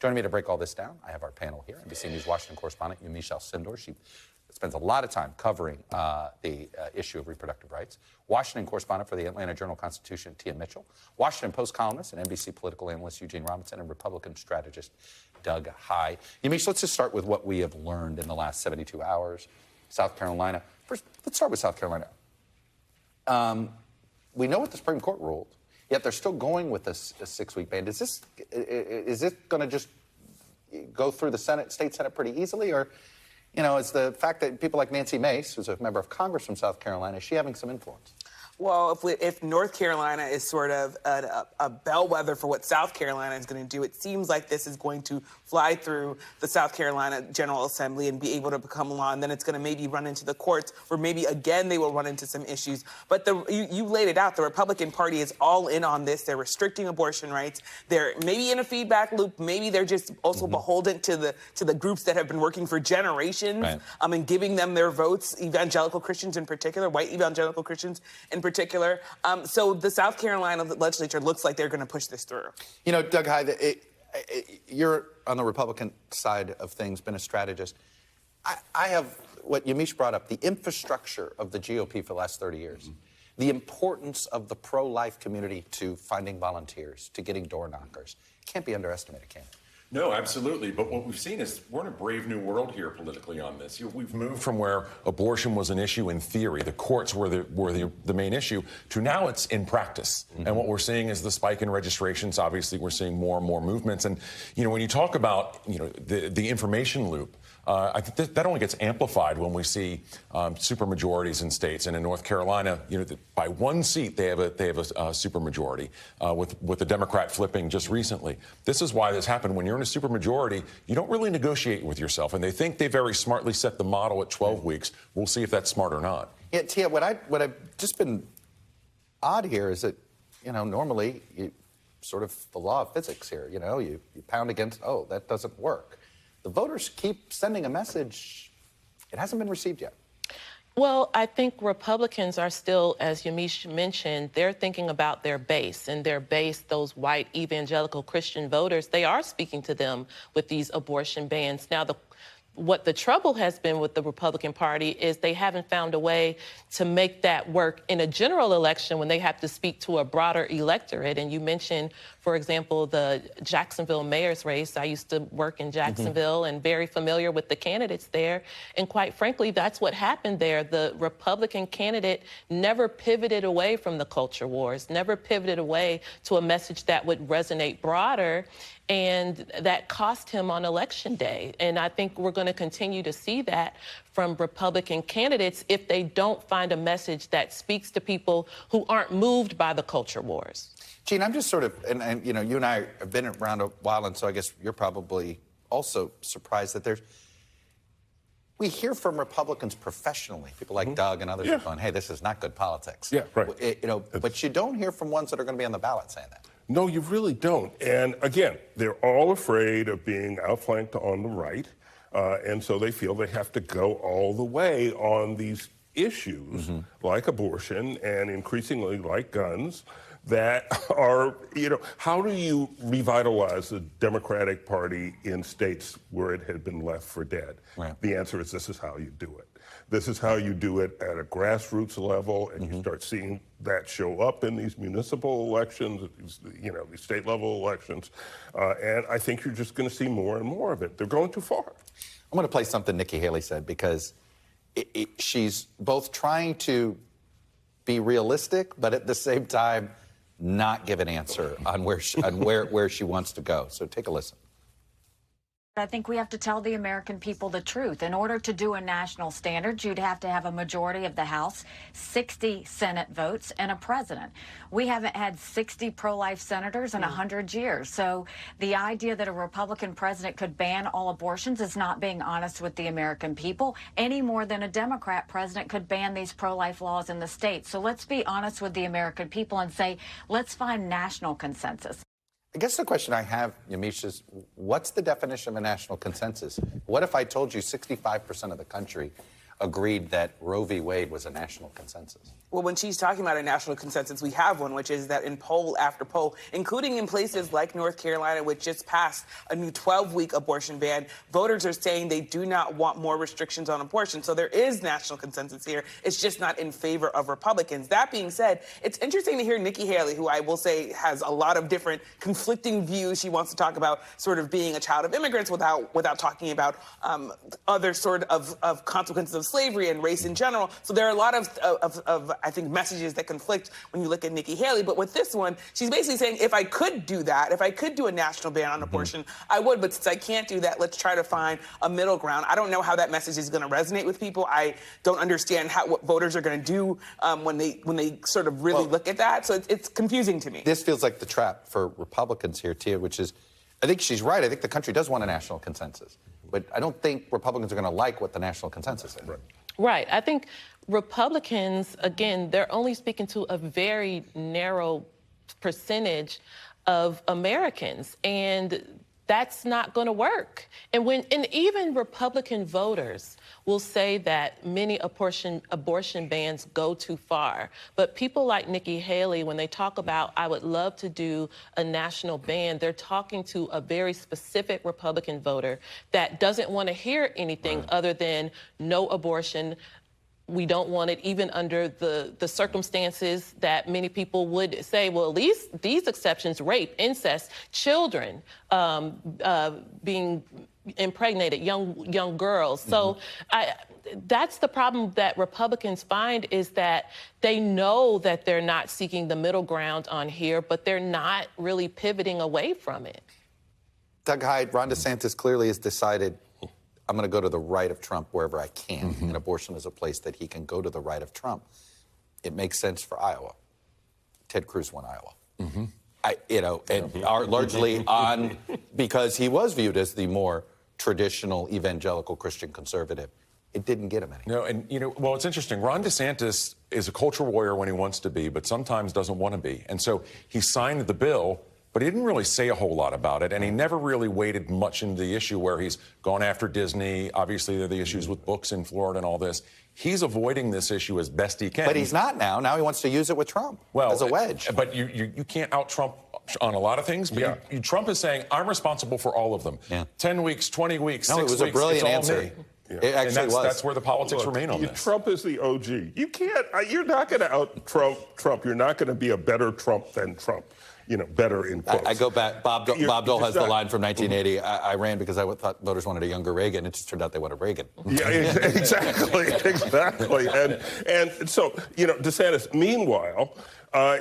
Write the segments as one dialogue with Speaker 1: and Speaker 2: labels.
Speaker 1: Joining me to break all this down, I have our panel here. NBC News Washington correspondent Yamiche Alcindor. She spends a lot of time covering the issue of reproductive rights. Washington correspondent for the Atlanta Journal-Constitution, Michell. Washington Post columnist and NBC political analyst Eugene, and Republican strategist Doug Haye. Yamiche, let's just start with what we have learned in the last 72 hours. South Carolina. First, let's start with South Carolina. We know what the Supreme Court ruled, yet they're still going with a 6-week ban. Is this going to just go through the state Senate pretty easily, or, you know, is the fact that people like Nancy Mace, who's a member of Congress from South Carolina, is she having some influence?
Speaker 2: Well, if North Carolina is sort of a bellwether for what South Carolina is going to do, it seems like this is going to fly through the South Carolina General Assembly and be able to become law, and then it's going to maybe run into the courts, where maybe again they will run into some issues. But you laid it out. The Republican Party is all in on this. They're restricting abortion rights. They're maybe in a feedback loop. Maybe they're just also beholden to the groups that have been working for generations,
Speaker 1: right,
Speaker 2: and giving them their votes, evangelical Christians in particular, white evangelical Christians in particular. So the South Carolina legislature looks like they're going to push this through.
Speaker 1: You know, Doug Haye, you're on the Republican side of things, been a strategist. I have what Yamiche brought up, the infrastructure of the GOP for the last 30 years, the importance of the pro-life community to finding volunteers, to getting door knockers. Can't be underestimated, can it?
Speaker 3: No, absolutely. But what we've seen is we're in a brave new world here politically on this. We've moved from where abortion was an issue in theory, the courts were the main issue, to now it's in practice. And what we're seeing is the spike in registrations. Obviously, we're seeing more and more movements. And, you know, when you talk about, you know, the information loop, I think that only gets amplified when we see supermajorities in states. And in North Carolina, you know, by one seat they have a supermajority, with the Democrat flipping just recently. This is why this happened. When you're in a supermajority, you don't really negotiate with yourself, and they think they very smartly set the model at 12 weeks. We'll see if that's smart or not.
Speaker 1: Yeah, Tia, what I've just been odd here is that, you know, normally you sort of the law of physics here. You know, you pound against, oh, that doesn't work. The voters keep sending a message. It hasn't been received yet.
Speaker 4: Well, I think Republicans are still, as Yamiche mentioned, they're thinking about their base, and their base, those white evangelical Christian voters, they are speaking to them with these abortion bans. Now, what the trouble has been with the Republican Party is they haven't found a way to make that work in a general election when they have to speak to a broader electorate. And you mentioned, for example, the Jacksonville mayor's race. I used to work in Jacksonville and very familiar with the candidates there. And quite frankly, that's what happened there. The Republican candidate never pivoted away from the culture wars, never pivoted away to a message that would resonate broader. And that cost him on Election Day. And I think we're going to continue to see that from Republican candidates if they don't find a message that speaks to people who aren't moved by the culture wars.
Speaker 1: Gene, I'm just sort of, and you know, you and I have been around a while, and so I guess you're probably also surprised that we hear from Republicans professionally, people like Doug and others are going, hey, this is not good politics.
Speaker 5: Yeah, right.
Speaker 1: You know, but you don't hear from ones that are going to be on the ballot saying that.
Speaker 5: No, you really don't. And again, they're all afraid of being outflanked on the right. And so they feel they have to go all the way on these issues like abortion and increasingly like guns that are, you know, how do you revitalize the Democratic Party in states where it had been left for dead?
Speaker 1: Right.
Speaker 5: The answer is this is how you do it. This is how you do it at a grassroots level, and you start seeing that show up in these municipal elections, you know, these state level elections. And I think you're just going to see more and more of it. They're going too far.
Speaker 1: I'm going to play something Nikki Haley said, because she's both trying to be realistic, but at the same time not give an answer on where she wants to go. So take a listen.
Speaker 6: I think we have to tell the American people the truth. In order to do a national standard, you'd have to have a majority of the House, 60 Senate votes, and a president. We haven't had 60 pro-life senators in 100 years. So the idea that a Republican president could ban all abortions is not being honest with the American people, any more than a Democrat president could ban these pro-life laws in the states. So let's be honest with the American people and say, let's find national consensus.
Speaker 1: I guess the question I have, Yamiche, is what's the definition of a national consensus? What if I told you 65% of the country agreed that Roe v. Wade was a national consensus.
Speaker 2: Well, when she's talking about a national consensus, we have one, which is that in poll after poll, including in places like North Carolina, which just passed a new 12-week abortion ban, voters are saying they do not want more restrictions on abortion. So there is national consensus here. It's just not in favor of Republicans. That being said, it's interesting to hear Nikki Haley, who I will say has a lot of different conflicting views. She wants to talk about sort of being a child of immigrants without talking about other sort of consequences of slavery and race in general. So there are a lot of I think, messages that conflict when you look at Nikki Haley. But with this one, she's basically saying, if I could do that, if I could do a national ban on abortion, I would. But since I can't do that, let's try to find a middle ground. I don't know how that message is going to resonate with people. I don't understand what voters are going to do when they sort of really look at that. So it's confusing to me.
Speaker 1: This feels like the trap for Republicans here, Tia, which is, I think she's right. I think the country does want a national consensus. But I don't think Republicans are going to like what the national consensus is.
Speaker 4: Right. I think Republicans, again, they're only speaking to a very narrow percentage of Americans, and that's not going to work. And even Republican voters will say that many abortion bans go too far. But people like Nikki Haley, when they talk about, I would love to do a national ban, they're talking to a very specific Republican voter that doesn't want to hear anything other than no abortion. We don't want it even under the circumstances that many people would say, well, at least these exceptions, rape, incest, children being impregnated, young girls. So that's the problem that Republicans find, is that they know that they're not seeking the middle ground on here, but they're not really pivoting away from it.
Speaker 1: Doug Hyde, Ron DeSantis clearly has decided, I'm going to go to the right of Trump wherever I can, and abortion is a place that he can go to the right of Trump. It makes sense for Iowa. Ted Cruz won Iowa. Are largely on because he was viewed as the more traditional evangelical Christian conservative. It didn't get him any.
Speaker 3: No, and well, it's interesting. Ron DeSantis is a culture warrior when he wants to be, but sometimes doesn't want to be. And so he signed the bill, but he didn't really say a whole lot about it, and he never really waded much into the issue where he's gone after Disney. Obviously, there are the issues with books in Florida and all this. He's avoiding this issue as best he can.
Speaker 1: But he's not now. Now he wants to use it with Trump as a wedge.
Speaker 3: But you can't out-Trump on a lot of things. But Trump is saying, I'm responsible for all of them. 10 weeks, 20 weeks, 6 weeks.
Speaker 1: No, it was a brilliant answer.
Speaker 3: Me.
Speaker 1: It actually was.
Speaker 3: That's where the politics remain on this.
Speaker 5: Trump is the OG. You can't. You're not going to out-Trump. You're not going to be a better Trump than Trump. Better in quotes.
Speaker 1: I go back. Bob Dole has the line from 1980. I ran because I thought voters wanted a younger Reagan. It just turned out they wanted Reagan.
Speaker 5: Yeah, exactly. And so, DeSantis, meanwhile,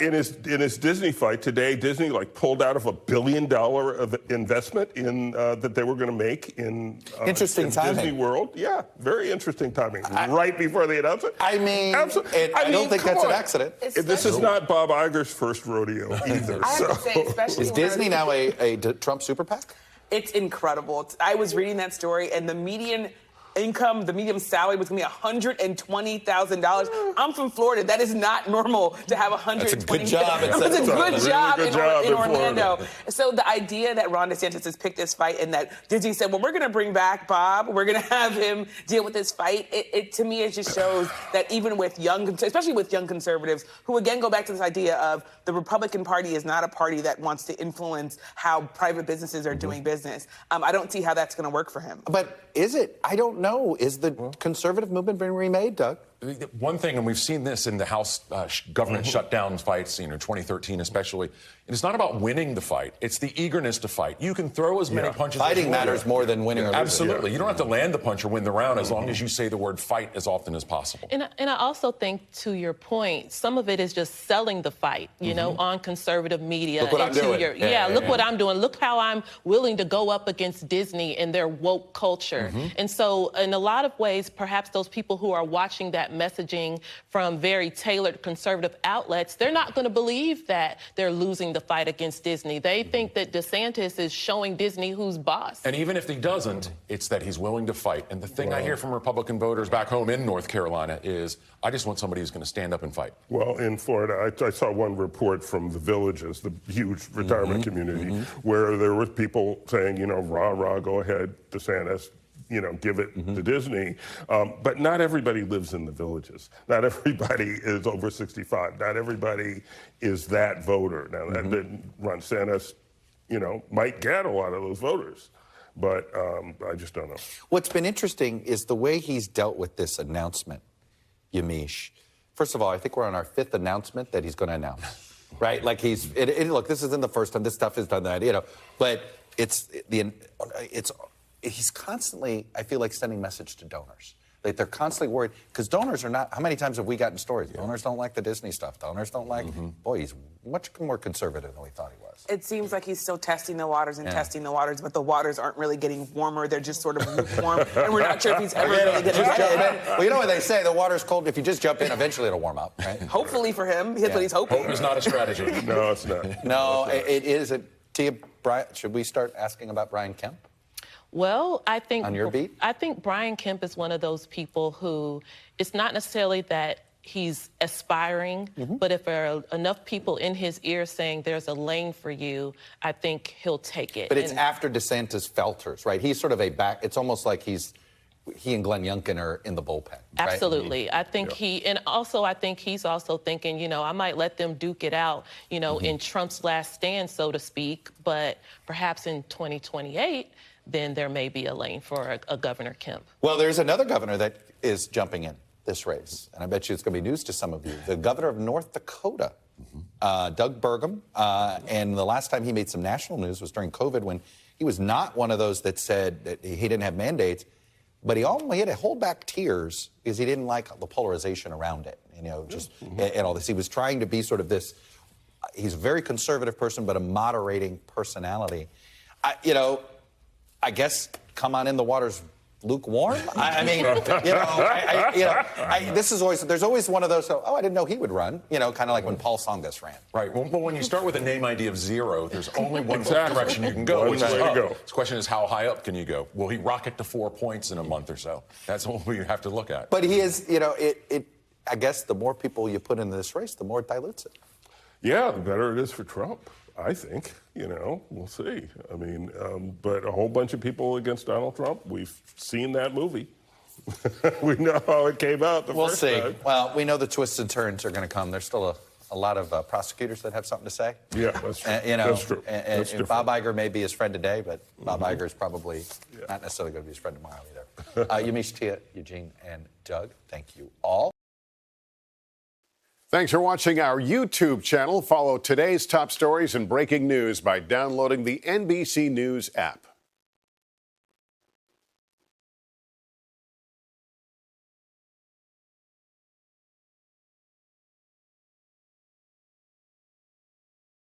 Speaker 5: in his Disney fight today, Disney pulled out of $1 billion of investment in that they were going to make in
Speaker 1: timing.
Speaker 5: Disney World. Yeah, very interesting timing. Right before the announcement.
Speaker 1: I mean, I don't think that's an accident.
Speaker 5: This is not Bob Iger's first rodeo either.
Speaker 2: I have to say, especially
Speaker 1: is Disney now a Trump super PAC?
Speaker 2: It's incredible. I was reading that story, and the median income, the median salary was going to be $120,000. I'm from Florida. That is not normal to have $120,000.
Speaker 1: That's a good job.
Speaker 2: It's a good job in Orlando.
Speaker 5: Florida.
Speaker 2: So the idea that Ron DeSantis has picked this fight and that Disney said, well, we're going to bring back Bob. We're going to have him deal with this fight. It to me, it just shows that even with especially with young conservatives, who again go back to this idea of the Republican Party is not a party that wants to influence how private businesses are doing business. I don't see how that's going to work for him.
Speaker 1: But is it? I don't know. Is the conservative movement being remade, Doug?
Speaker 3: One thing, and we've seen this in the House government shutdown fights, 2013 especially, it's not about winning the fight. It's the eagerness to fight. You can throw as many punches as you want.
Speaker 1: Fighting matters more than winning or losing.
Speaker 3: Absolutely. You don't have to land the punch or win the round as long as you say the word fight as often as possible.
Speaker 4: And I also think, to your point, some of it is just selling the fight, on conservative media.
Speaker 1: Look what I'm doing.
Speaker 4: Look what I'm doing. Look how I'm willing to go up against Disney and their woke culture. And so in a lot of ways, perhaps those people who are watching that messaging from very tailored conservative outlets, they're not going to believe that they're losing the fight against Disney. They think that DeSantis is showing Disney who's boss.
Speaker 3: And even if he doesn't, it's that he's willing to fight. And the thing I hear from Republican voters back home in North Carolina is, I just want somebody who's going to stand up and fight.
Speaker 5: Well, in Florida, I saw one report from the Villages, the huge retirement community, where there were people saying, rah, rah, go ahead, DeSantis. give it to Disney. But not everybody lives in the villages. Not everybody is over 65. Not everybody is that voter. Now, Ron DeSantis, might get a lot of those voters. But I just don't know.
Speaker 1: What's been interesting is the way he's dealt with this announcement, Yamiche. First of all, I think we're on our 5th announcement that he's going to announce, right? Like look, this isn't the first time this stuff is done that, but he's constantly, I feel like, sending message to donors. Like they're constantly worried because donors are not. How many times have we gotten stories? Yeah. Donors don't like the Disney stuff. Donors don't like. Boy, he's much more conservative than we thought he was.
Speaker 2: It seems like he's still testing the waters and testing the waters, but the waters aren't really getting warmer. They're just sort of lukewarm, and we're not sure if he's ever really going to get in.
Speaker 1: Well, you know what they say: the water's cold. If you just jump in, eventually it'll warm up, right?
Speaker 2: Hopefully for him, that's what he's hoping.
Speaker 3: Hope is not a strategy.
Speaker 5: No, it's not.
Speaker 1: No, it is. Tia, should we start asking about Brian Kemp?
Speaker 4: Well, I think
Speaker 1: on your beat?
Speaker 4: I think Brian Kemp is one of those people who it's not necessarily that he's aspiring, but if there are enough people in his ear saying there's a lane for you, I think he'll take it.
Speaker 1: But it's after DeSantis falters, right? He's sort of it's almost like he and Glenn Youngkin are in the bullpen. Right?
Speaker 4: Absolutely. I think I think he's also thinking, I might let them duke it out, in Trump's last stand, so to speak, but perhaps in 2028, then there may be a lane for a Governor Kemp. Well,
Speaker 1: there's another governor that is jumping in this race, and I bet you it's going to be news to some of you. The governor of North Dakota, Doug Burgum, and the last time he made some national news was during COVID when he was not one of those that said that he didn't have mandates, but he had to hold back tears because he didn't like the polarization around it, and all this. He was trying to be sort of this, he's a very conservative person, but a moderating personality. I guess come on in, the water's lukewarm. There's always one of those. I didn't know he would run. Kind of like when Paul Tsongas ran.
Speaker 3: Right. Well, when you start with a name ID of 0, there's only one direction you can go. Which is up. The question is, how high up can you go? Will he rocket to 4 points in a month or so? That's what we have to look at.
Speaker 1: But he is. I guess the more people you put into this race, the more it dilutes it.
Speaker 5: Yeah, the better it is for Trump. I think, we'll see. But a whole bunch of people against Donald Trump, we've seen that movie. We know how it came out the first time. We'll see.
Speaker 1: Well, we know the twists and turns are going to come. There's still a lot of prosecutors that have something to say.
Speaker 5: Yeah, that's true. That's true.
Speaker 1: And Bob Iger may be his friend today, but Bob Iger is probably not necessarily going to be his friend tomorrow either. Yamiche, Tia, Eugene, and Doug, thank you all.
Speaker 7: Thanks for watching our YouTube channel. Follow today's top stories and breaking news by downloading the NBC News app.